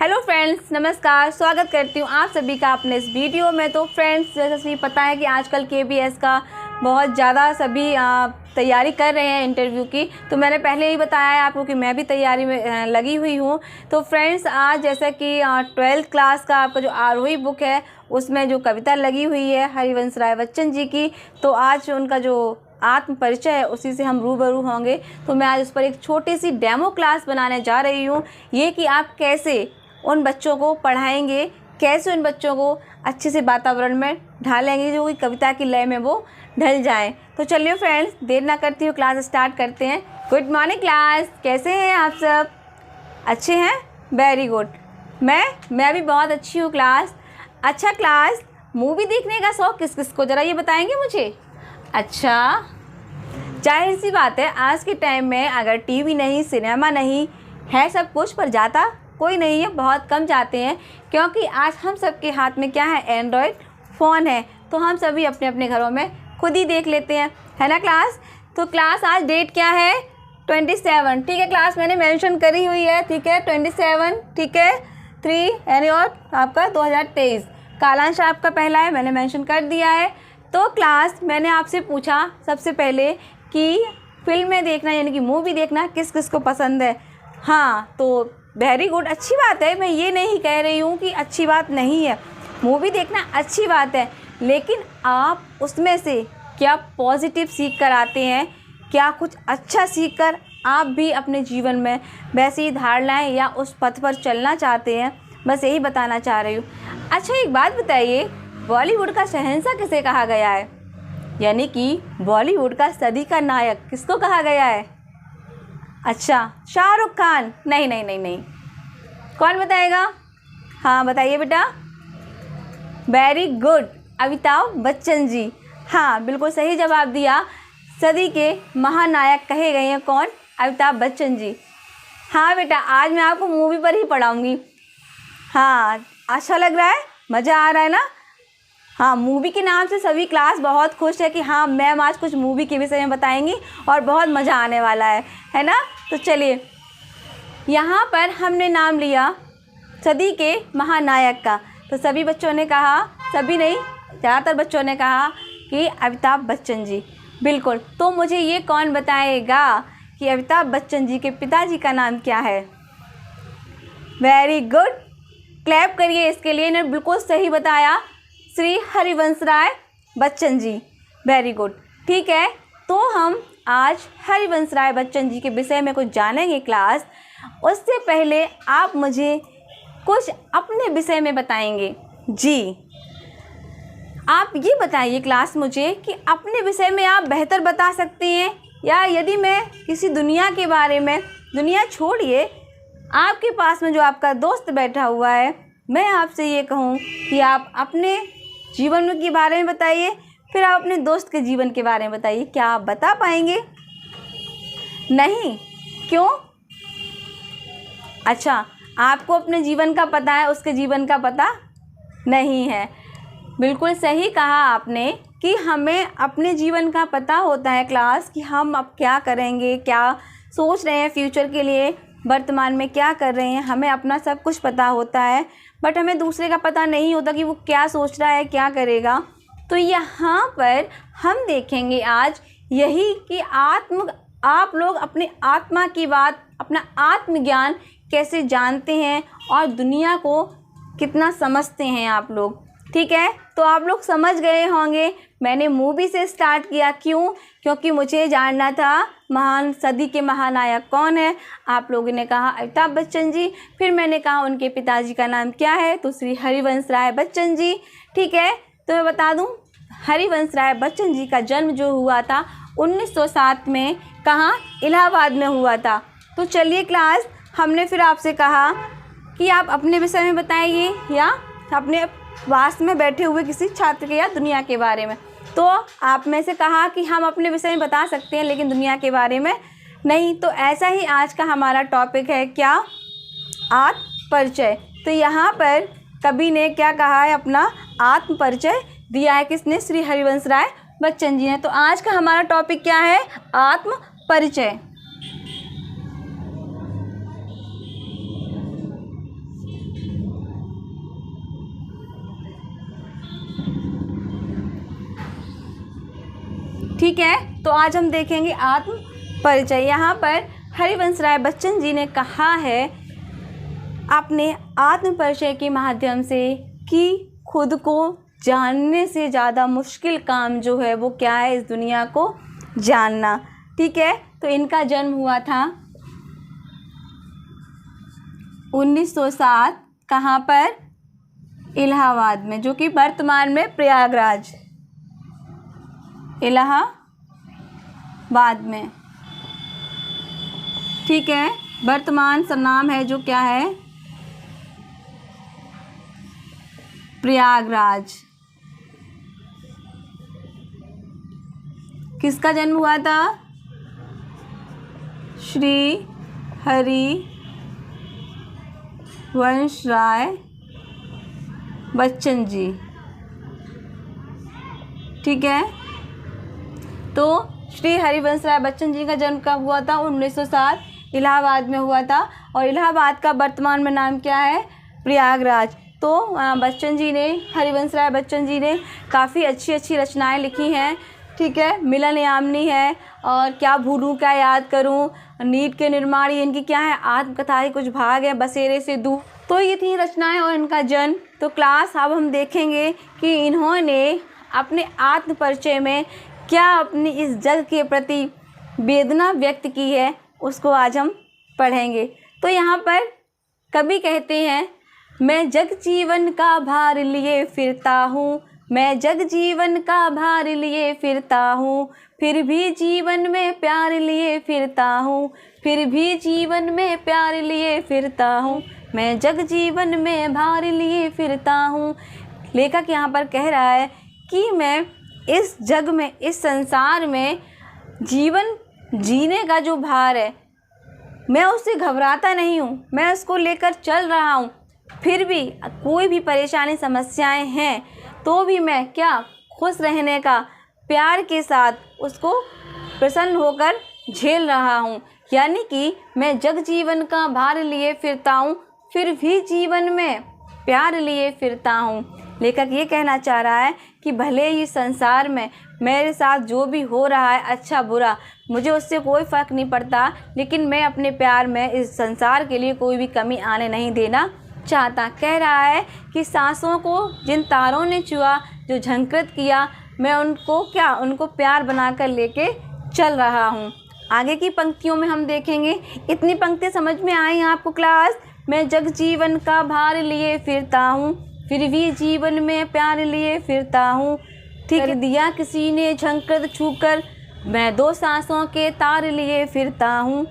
Hello friends, नमस्कार। स्वागत करती हूँ आप सभी का अपने इस वीडियो में। तो फ्रेंड्स, जैसा कि पता है कि आजकल KBS का बहुत ज़्यादा सभी तैयारी कर रहे हैं इंटरव्यू की। तो मैंने पहले ही बताया है आपको कि मैं भी तैयारी में लगी हुई हूँ। तो फ्रेंड्स, आज जैसा कि 12th क्लास का आपका जो आरोही बुक है उसमें जो कविता लगी हुई है हरिवंश राय बच्चन जी की, तो आज उनका जो आत्म परिचय है उसी से हम रूबरू होंगे। तो मैं आज उस पर एक छोटी सी डेमो क्लास बनाने जा रही हूँ, ये कि आप कैसे उन बच्चों को पढ़ाएंगे, कैसे उन बच्चों को अच्छे से वातावरण में ढालेंगे जो कि कविता की लय में वो ढल जाएं। तो चलिए फ्रेंड्स, देर ना करती हूँ, क्लास स्टार्ट करते हैं। गुड मॉर्निंग क्लास, कैसे हैं आप सब? अच्छे हैं? Very good. मैं भी बहुत अच्छी हूँ क्लास। अच्छा क्लास, मूवी देखने का शौक़ किस किस को, ज़रा ये बताएंगे मुझे? अच्छा, जाहिर सी बात है आज के टाइम में अगर टीवी नहीं, सिनेमा नहीं है, सब कुछ पर जाता कोई नहीं है, बहुत कम जाते हैं, क्योंकि आज हम सबके हाथ में क्या है? एंड्रॉयड फ़ोन है। तो हम सभी अपने अपने घरों में खुद ही देख लेते हैं, है ना क्लास? तो क्लास आज डेट क्या है? 27, ठीक है क्लास, मैंने मेंशन करी हुई है, ठीक है 27, ठीक है 3 यानी और आपका 2023 कालांश आपका पहला है, मैंने मेंशन कर दिया है। तो क्लास, मैंने आपसे पूछा सबसे पहले कि फिल्में देखना यानी कि मूवी देखना किस किस को पसंद है। हाँ, तो वेरी गुड, अच्छी बात है। मैं ये नहीं कह रही हूँ कि अच्छी बात नहीं है, मूवी देखना अच्छी बात है, लेकिन आप उसमें से क्या पॉजिटिव सीख कर आते हैं? क्या कुछ अच्छा सीख कर आप भी अपने जीवन में वैसे ही धार लाएँ या उस पथ पर चलना चाहते हैं? बस यही बताना चाह रही हूँ। अच्छा, एक बात बताइए, बॉलीवुड का शहंशाह किसे कहा गया है? यानी कि बॉलीवुड का सदी का नायक किसको कहा गया है? अच्छा, शाहरुख खान? नहीं नहीं नहीं नहीं, कौन बताएगा? हाँ बताइए बेटा। Very good, Amitabh Bachchan ji. हाँ, बिल्कुल सही जवाब दिया। सदी के महानायक कहे गए हैं कौन? अमिताभ बच्चन जी। हाँ बेटा, आज मैं आपको मूवी पर ही पढ़ाऊँगी। हाँ, अच्छा लग रहा है, मज़ा आ रहा है ना? हाँ, मूवी के नाम से सभी क्लास बहुत खुश है कि हाँ मैम आज कुछ मूवी के विषय में बताएंगी और बहुत मज़ा आने वाला है ना? तो चलिए, यहाँ पर हमने नाम लिया सदी के महानायक का, तो सभी बच्चों ने कहा, सभी नहीं, ज़्यादातर बच्चों ने कहा कि अमिताभ बच्चन जी। बिल्कुल, तो मुझे ये कौन बताएगा कि अमिताभ बच्चन जी के पिताजी का नाम क्या है? वेरी गुड, क्लैप करिए इसके लिए, इन्होंने बिल्कुल सही बताया, श्री हरिवंश राय बच्चन जी। वेरी गुड, ठीक है। तो हम आज हरिवंश राय बच्चन जी के विषय में कुछ जानेंगे क्लास। उससे पहले आप मुझे कुछ अपने विषय में बताएंगे जी। आप ये बताइए क्लास मुझे कि अपने विषय में आप बेहतर बता सकती हैं, या यदि मैं किसी दुनिया के बारे में, दुनिया छोड़िए, आपके पास में जो आपका दोस्त बैठा हुआ है, मैं आपसे ये कहूँ कि आप अपने जीवन के बारे में बताइए, फिर आप अपने दोस्त के जीवन के बारे में बताइए, क्या आप बता पाएंगे? नहीं, क्यों? अच्छा, आपको अपने जीवन का पता है, उसके जीवन का पता नहीं है। बिल्कुल सही कहा आपने कि हमें अपने जीवन का पता होता है क्लास, कि हम अब क्या करेंगे, क्या सोच रहे हैं फ्यूचर के लिए, वर्तमान में क्या कर रहे हैं, हमें अपना सब कुछ पता होता है, बट हमें दूसरे का पता नहीं होता कि वो क्या सोच रहा है, क्या करेगा। तो यहाँ पर हम देखेंगे आज यही कि आप लोग अपने आत्मा की बात, अपना आत्मज्ञान कैसे जानते हैं और दुनिया को कितना समझते हैं आप लोग, ठीक है? तो आप लोग समझ गए होंगे, मैंने मूवी से स्टार्ट किया, क्यों? क्योंकि मुझे जानना था महान सदी के महानायक कौन है। आप लोगों ने कहा अमिताभ बच्चन जी, फिर मैंने कहा उनके पिताजी का नाम क्या है, तो श्री हरिवंश राय बच्चन जी, ठीक है? तो मैं बता दूं, हरिवंश राय बच्चन जी का जन्म जो हुआ था 1907 में, कहाँ? इलाहाबाद में हुआ था। तो चलिए क्लास, हमने फिर आपसे कहा कि आप अपने विषय में बताइए या अपने पास में बैठे हुए किसी छात्र के या दुनिया के बारे में। तो आप में से कहा कि हम अपने विषय में बता सकते हैं लेकिन दुनिया के बारे में नहीं। तो ऐसा ही आज का हमारा टॉपिक है, क्या? आत्म परिचय। तो यहाँ पर कवि ने क्या कहा है? अपना आत्म परिचय दिया है, किसने? श्री हरिवंश राय बच्चन जी ने। तो आज का हमारा टॉपिक क्या है? आत्म परिचय। ठीक है, तो आज हम देखेंगे आत्म परिचय। यहाँ पर हरिवंश राय बच्चन जी ने कहा है अपने आत्म परिचय के माध्यम से कि खुद को जानने से ज़्यादा मुश्किल काम जो है वो क्या है, इस दुनिया को जानना। ठीक है, तो इनका जन्म हुआ था 1907, कहाँ पर? इलाहाबाद में, जो कि वर्तमान में प्रयागराज, इलाहाबाद में। ठीक है, वर्तमान सरनाम है जो क्या है? प्रयागराज। किसका जन्म हुआ था? श्री हरिवंश राय बच्चन जी। ठीक है, तो श्री हरिवंश राय बच्चन जी का जन्म कब हुआ था? 1907, इलाहाबाद में हुआ था। और इलाहाबाद का वर्तमान में नाम क्या है? प्रयागराज। तो बच्चन जी ने, हरिवंश राय बच्चन जी ने काफ़ी अच्छी अच्छी रचनाएं लिखी हैं। ठीक है, मिलन यामिनी है, और क्या भूलूं क्या याद करूं, नीट के निर्माण, ये इनकी क्या है? आत्मकथा के कुछ भाग है, बसेरे से दूर। तो ये थी रचनाएं और इनका जन्म। तो क्लास अब हम देखेंगे कि इन्होंने अपने आत्म परिचय में क्या अपनी इस जग के प्रति वेदना व्यक्त की है, उसको आज हम पढ़ेंगे। तो यहाँ पर कवि कहते हैं, मैं जग जीवन का भार लिए फिरता हूँ, मैं जग जीवन का भार लिए फिरता हूँ, फिर भी जीवन में प्यार लिए फिरता हूँ, फिर भी जीवन में प्यार लिए फिरता हूँ, मैं जग जीवन में भार लिए फिरता हूँ। लेखक यहाँ पर कह रहा है कि मैं इस जग में, इस संसार में जीवन जीने का जो भार है, मैं उससे घबराता नहीं हूँ, मैं उसको लेकर चल रहा हूँ। फिर भी कोई भी परेशानी समस्याएं हैं तो भी मैं क्या, खुश रहने का, प्यार के साथ उसको प्रसन्न होकर झेल रहा हूँ। यानी कि मैं जग जीवन का भार लिए फिरता हूँ, फिर भी जीवन में प्यार लिए फिरता हूँ। लेखक ये कहना चाह रहा है कि भले ही संसार में मेरे साथ जो भी हो रहा है, अच्छा बुरा, मुझे उससे कोई फ़र्क नहीं पड़ता, लेकिन मैं अपने प्यार में इस संसार के लिए कोई भी कमी आने नहीं देना चाहता। कह रहा है कि सांसों को जिन तारों ने छुआ, जो झंकृत किया, मैं उनको क्या, उनको प्यार बनाकर लेके चल रहा हूँ। आगे की पंक्तियों में हम देखेंगे। इतनी पंक्तियाँ समझ में आई आपको क्लास? मैं जग जीवन का भार लिए फिरता हूँ, फिर भी जीवन में प्यार लिए फिरता हूँ, ठीक है, दिया किसी ने झंकृत छूकर, मैं दो सांसों के तार लिए फिरता हूँ।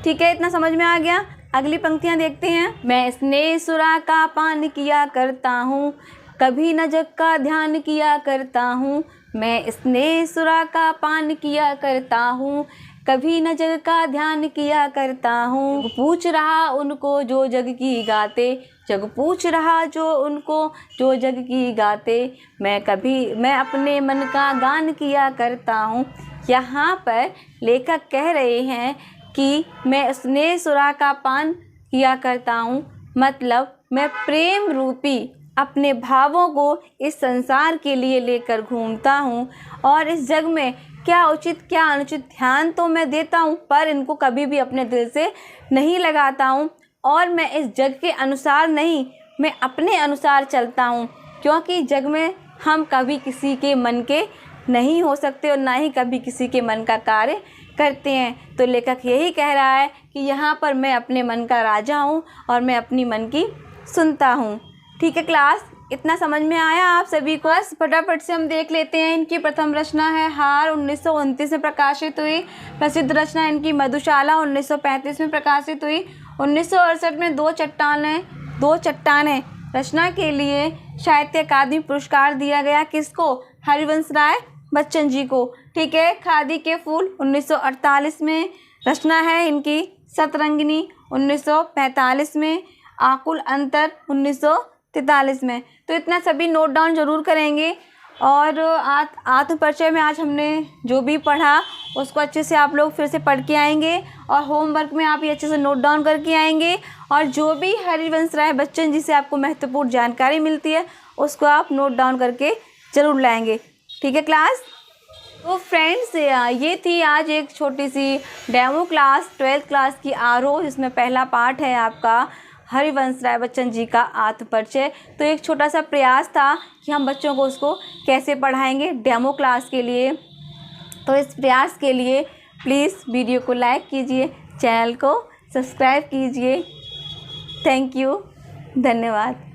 ठीक है, इतना समझ में आ गया? अगली पंक्तियाँ देखते हैं। मैं स्नेह सुरा का पान किया करता हूँ, कभी न जग का ध्यान किया करता हूँ, मैं स्नेह सुरा का पान किया करता हूँ, कभी न जग का ध्यान किया करता हूँ। पूछ रहा उनको जो जग की गाते, जग पूछ रहा जो उनको जो जग की गाते, मैं अपने मन का गान किया करता हूँ। यहाँ पर लेखक कह रहे हैं कि मैं स्नेह सुरा का पान किया करता हूँ, मतलब मैं प्रेम रूपी अपने भावों को इस संसार के लिए लेकर घूमता हूँ, और इस जग में क्या उचित क्या अनुचित ध्यान तो मैं देता हूँ, पर इनको कभी भी अपने दिल से नहीं लगाता हूँ। और मैं इस जग के अनुसार नहीं, मैं अपने अनुसार चलता हूँ, क्योंकि जग में हम कभी किसी के मन के नहीं हो सकते और ना ही कभी किसी के मन का कार्य करते हैं। तो लेखक यही कह रहा है कि यहाँ पर मैं अपने मन का राजा हूँ और मैं अपनी मन की सुनता हूँ। ठीक है क्लास, इतना समझ में आया आप सभी को? बस फटाफट से हम देख लेते हैं। इनकी प्रथम रचना है हार, 1929 में प्रकाशित हुई। प्रसिद्ध रचना इनकी मधुशाला 1935 में प्रकाशित हुई। 1968 में दो चट्टानें रचना के लिए साहित्य अकादमी पुरस्कार दिया गया। किसको? हरिवंश राय बच्चन जी को। ठीक है, खादी के फूल 1948 में रचना है इनकी। सतरंगिनी 1945 में। आकुल अंतर 1943 में। तो इतना सभी नोट डाउन जरूर करेंगे। और आत्म परिचय में आज हमने जो भी पढ़ा उसको अच्छे से आप लोग फिर से पढ़ के आएंगे, और होमवर्क में आप ये अच्छे से नोट डाउन करके आएंगे। और जो भी हरिवंश राय बच्चन जी से आपको महत्वपूर्ण जानकारी मिलती है उसको आप नोट डाउन करके ज़रूर लाएंगे। ठीक है क्लास? तो फ्रेंड्स ये थी आज एक छोटी सी डेमो क्लास 12th क्लास की आरोह, जिसमें पहला पार्ट है आपका हरिवंश राय बच्चन जी का आत्मपरिचय। तो एक छोटा सा प्रयास था कि हम बच्चों को उसको कैसे पढ़ाएंगे डेमो क्लास के लिए। तो इस प्रयास के लिए प्लीज़ वीडियो को लाइक कीजिए, चैनल को सब्सक्राइब कीजिए। थैंक यू, धन्यवाद।